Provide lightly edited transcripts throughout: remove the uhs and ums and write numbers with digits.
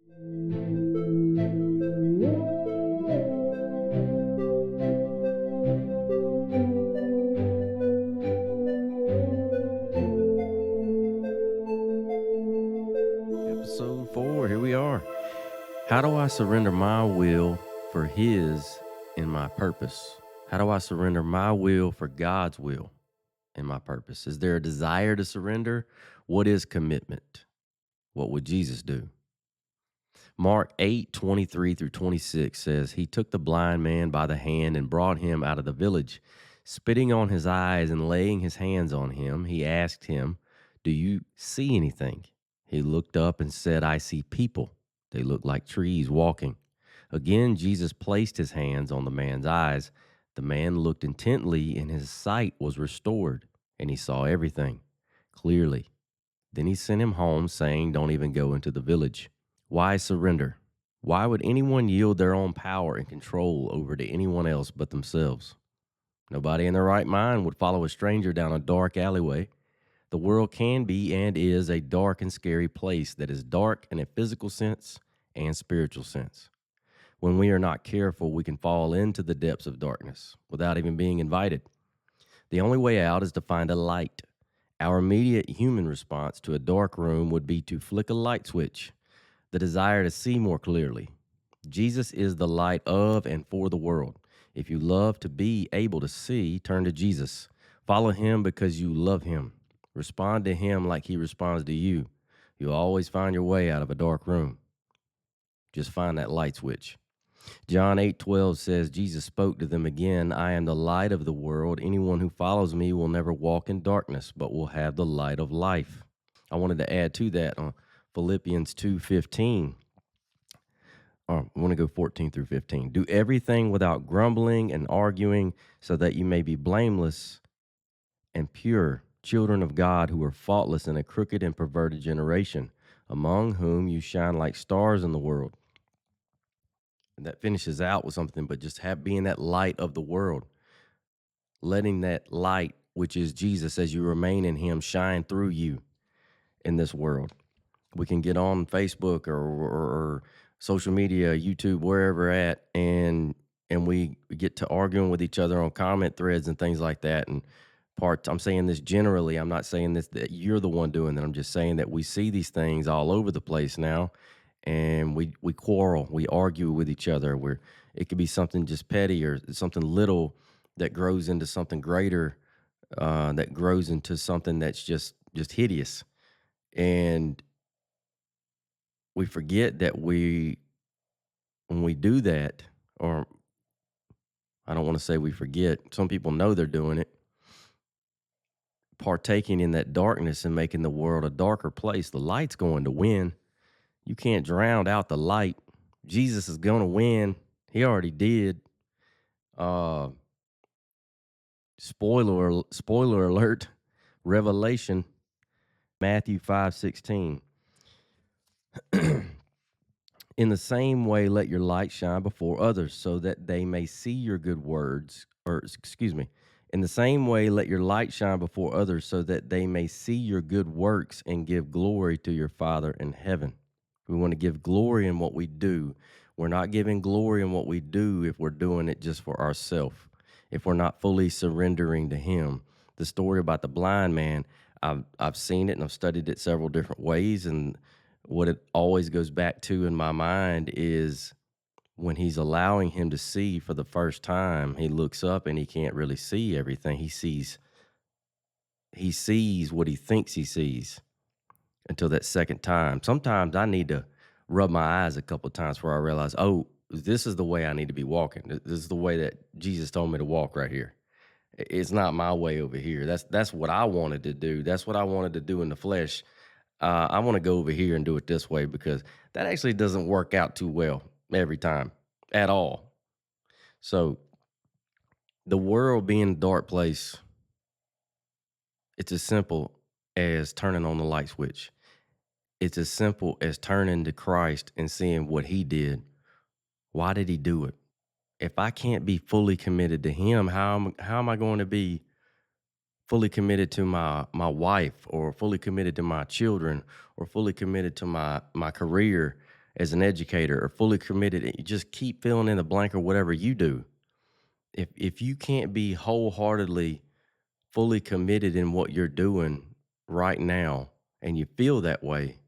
Episode 4, here we are. How do I surrender my will for His and my purpose? How do I surrender my will for God's will and my purpose? Is there a desire to surrender? What is commitment? What would Jesus do? Mark 8:23 through 26 says, He took the blind man by the hand and brought him out of the village. Spitting on his eyes and laying his hands on him, he asked him, Do you see anything? He looked up and said, I see people. They look like trees walking. Again, Jesus placed his hands on the man's eyes. The man looked intently, and his sight was restored, and he saw everything clearly. Then he sent him home, saying, Don't even go into the village. Why surrender? Why would anyone yield their own power and control over to anyone else but themselves? Nobody in their right mind would follow a stranger down a dark alleyway. The world can be and is a dark and scary place that is dark in a physical sense and spiritual sense. When we are not careful, we can fall into the depths of darkness without even being invited. The only way out is to find a light. Our immediate human response to a dark room would be to flick a light switch, the desire to see more clearly. Jesus is the light of and for the world. If you love to be able to see, turn to Jesus. Follow him because you love him. Respond to him like he responds to you. You'll always find your way out of a dark room. Just find that light switch. John 8:12 says, Jesus spoke to them again, I am the light of the world. Anyone who follows me will never walk in darkness, but will have the light of life. I wanted to add to that on Philippians 2:15. I want to go 14 through 15. Do everything without grumbling and arguing, so that you may be blameless and pure, children of God who are faultless in a crooked and perverted generation, among whom you shine like stars in the world. And that finishes out with something, but just being that light of the world, letting that light, which is Jesus, as you remain in him, shine through you in this world. We can get on Facebook or social media, YouTube, wherever at, and we get to arguing with each other on comment threads and things like that. And I'm saying this generally. I'm not saying this that you're the one doing that. I'm just saying that we see these things all over the place now, and we quarrel, we argue with each other. Where it could be something just petty or something little that grows into something greater, that grows into something that's just hideous, and we forget that when we do that, or I don't want to say we forget. Some people know they're doing it. Partaking in that darkness and making the world a darker place, the light's going to win. You can't drown out the light. Jesus is going to win. He already did. Spoiler alert. Revelation, Matthew 5:16. In the same way, let your light shine before others, so that they may see your good words, in the same way, let your light shine before others, so that they may see your good works and give glory to your Father in heaven. We want to give glory in what we do. We're not giving glory in what we do if we're doing it just for ourselves, if we're not fully surrendering to him. The story about the blind man, I've seen it and I've studied it several different ways, and what it always goes back to in my mind is when he's allowing him to see for the first time, he looks up and he can't really see everything. He sees what he thinks he sees until that second time. Sometimes I need to rub my eyes a couple of times before I realize, oh, this is the way I need to be walking. This is the way that Jesus told me to walk right here. It's not my way over here. That's what I wanted to do. That's what I wanted to do in the flesh. I want to go over here and do it this way, because that actually doesn't work out too well every time at all. So the world being a dark place, it's as simple as turning on the light switch. It's as simple as turning to Christ and seeing what he did. Why did he do it? If I can't be fully committed to him, how am I going to be fully committed to my wife, or fully committed to my children, or fully committed to my career, as an educator or fully committed, you just keep filling in the blank or whatever you do. If you can't be wholeheartedly fully committed in what you're doing right now and you feel that way,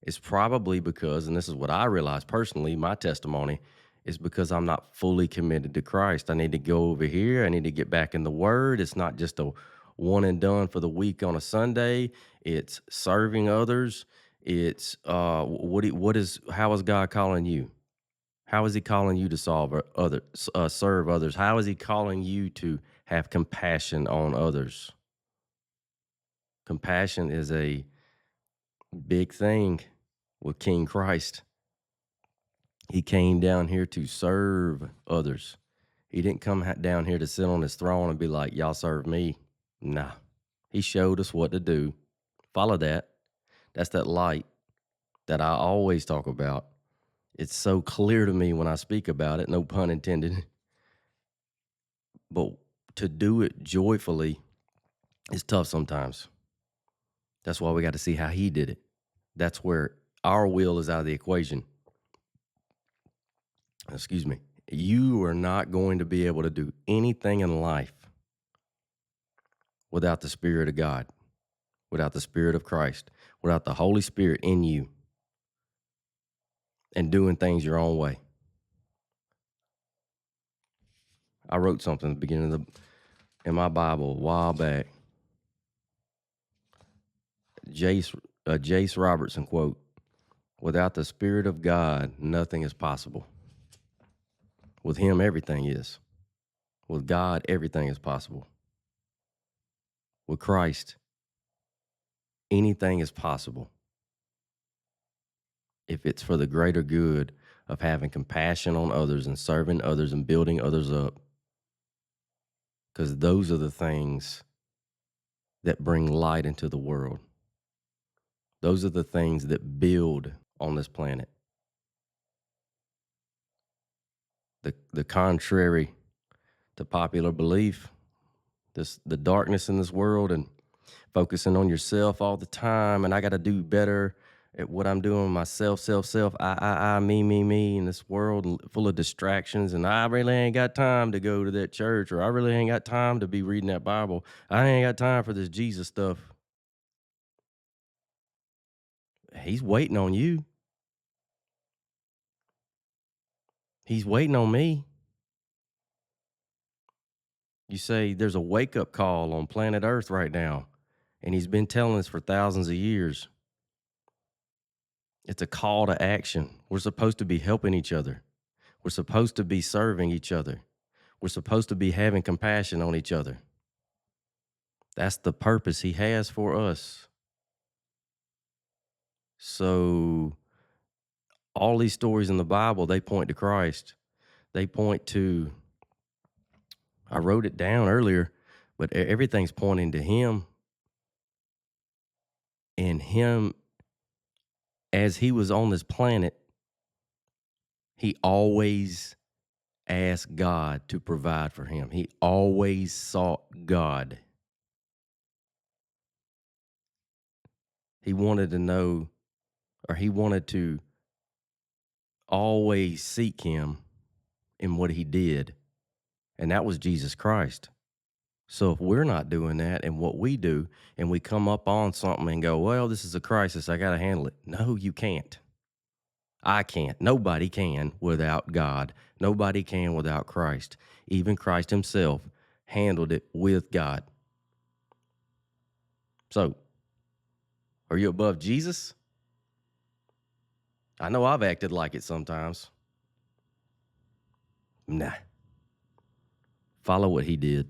it's probably because, and this is what I realized personally, my testimony is because I'm not fully committed to Christ. I need to go over here. I need to get back in the Word. It's not just a one and done for the week on a Sunday. It's serving others. It's how is God calling you? How is He calling you to serve others? How is He calling you to have compassion on others? Compassion is a big thing with King Christ. He came down here to serve others. He didn't come down here to sit on his throne and be like, y'all serve me. Nah. He showed us what to do. Follow that. That's that light that I always talk about. It's so clear to me when I speak about it, no pun intended. But to do it joyfully is tough sometimes. That's why we got to see how he did it. That's where our will is out of the equation. Excuse me. You are not going to be able to do anything in life without the Spirit of God, without the Spirit of Christ, without the Holy Spirit in you and doing things your own way. I wrote something at the beginning in my Bible a while back. Jace Robertson quote, "Without the Spirit of God, nothing is possible. With Him, everything is. With God, everything is possible. With Christ, anything is possible if it's for the greater good of having compassion on others and serving others and building others up. Because those are the things that bring light into the world. Those are the things that build on this planet. The contrary to popular belief, the darkness in this world and focusing on yourself all the time, and I got to do better at what I'm doing, myself, self, I, me, in this world full of distractions, and I really ain't got time to go to that church, or I really ain't got time to be reading that Bible. I ain't got time for this Jesus stuff. He's waiting on you. He's waiting on me. You say there's a wake-up call on planet Earth right now, and he's been telling us for thousands of years. It's a call to action. We're supposed to be helping each other. We're supposed to be serving each other. We're supposed to be having compassion on each other. That's the purpose he has for us. So all these stories in the Bible, they point to Christ. They point to, I wrote it down earlier, but everything's pointing to him. And him, as he was on this planet, he always asked God to provide for him. He always sought God. He wanted to know, or he wanted to always seek him in what he did, and that was Jesus Christ. So if we're not doing that in what we do, and we come up on something and go, well, this is a crisis, I got to handle it. No, you can't. I can't. Nobody can without God. Nobody can without Christ. Even Christ himself handled it with God. So, are you above Jesus? I know I've acted like it sometimes. Nah. Follow what he did.